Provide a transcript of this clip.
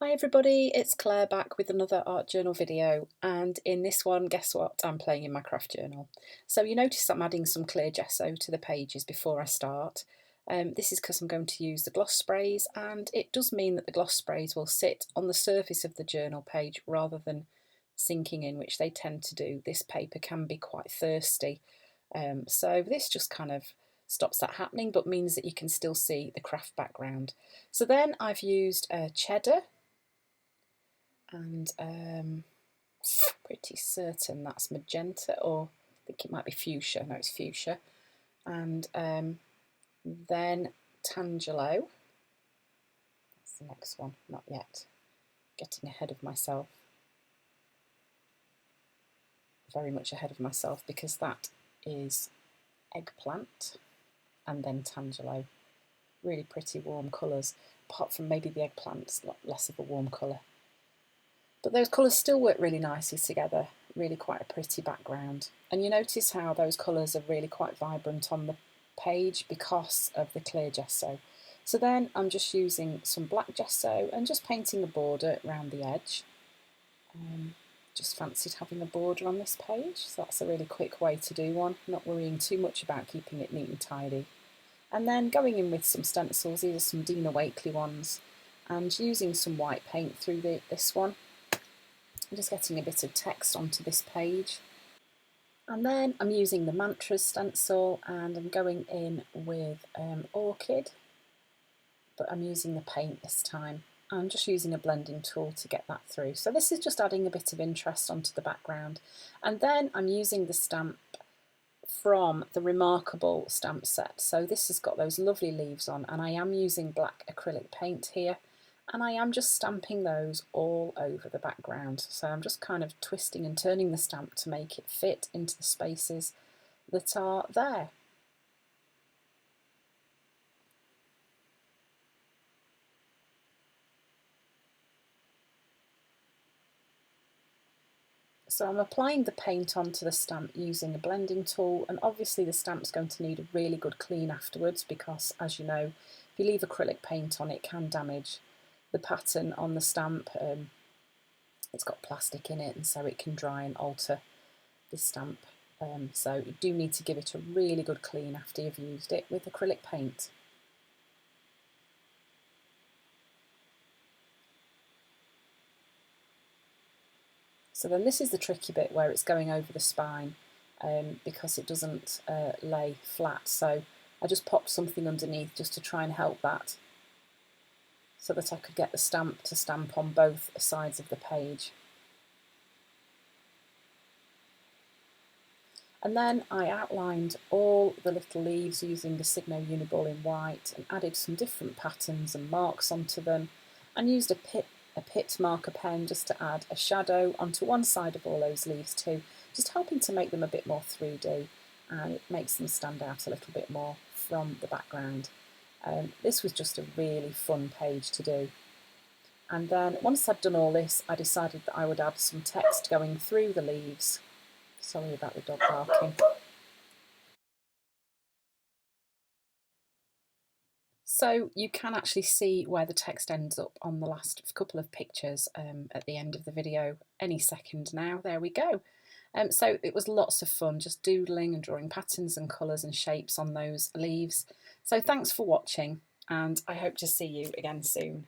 Hi everybody, it's Claire back with another art journal video, and in this one, guess what, I'm playing in my craft journal. So you notice I'm adding some clear gesso to the pages before I start. This is because I'm going to use the gloss sprays, and it does mean that the gloss sprays will sit on the surface of the journal page rather than sinking in, which they tend to do. This paper can be quite thirsty, so this just kind of stops that happening, but means that you can still see the craft background. So then I've used cheddar, and pretty certain that's magenta, or I think it might be fuchsia. No, it's fuchsia. And then Tangelo. That's the next one. Not yet. Getting ahead of myself. Very much ahead of myself, because that is eggplant, and then Tangelo. Really pretty warm colours, apart from maybe the eggplant's less of a warm colour. But those colours still work really nicely together, really quite a pretty background. And you notice how those colours are really quite vibrant on the page because of the clear gesso. So then I'm just using some black gesso and just painting a border around the edge. Just fancied having a border on this page, so that's a really quick way to do one, not worrying too much about keeping it neat and tidy. And then going in with some stencils, these are some Dina Wakley ones, and using some white paint through this one. I'm just getting a bit of text onto this page. And then I'm using the Mantras stencil, and I'm going in with Orchid, but I'm using the paint this time. I'm just using a blending tool to get that through. So this is just adding a bit of interest onto the background. And then I'm using the stamp from the Remarkable stamp set. So this has got those lovely leaves on, and I am using black acrylic paint here. And I am just stamping those all over the background. So I'm just kind of twisting and turning the stamp to make it fit into the spaces that are there. So I'm applying the paint onto the stamp using a blending tool, and obviously the stamp's going to need a really good clean afterwards, because as you know, if you leave acrylic paint on, it can damage the pattern on the stamp. It's got plastic in it, and so it can dry and alter the stamp. So you do need to give it a really good clean after you've used it with acrylic paint. So then this is the tricky bit where it's going over the spine, because it doesn't lay flat. So I just popped something underneath just to try and help that, so that I could get the stamp to stamp on both sides of the page. And then I outlined all the little leaves using the Signo Uniball in white, and added some different patterns and marks onto them, and used a pit marker pen just to add a shadow onto one side of all those leaves too, just helping to make them a bit more 3D, and it makes them stand out a little bit more from the background. This was just a really fun page to do. And then once I'd done all this, I decided that I would add some text going through the leaves. Sorry about the dog barking. So you can actually see where the text ends up on the last couple of pictures at the end of the video any second now. There we go. So it was lots of fun just doodling and drawing patterns and colours and shapes on those leaves. So thanks for watching, and I hope to see you again soon.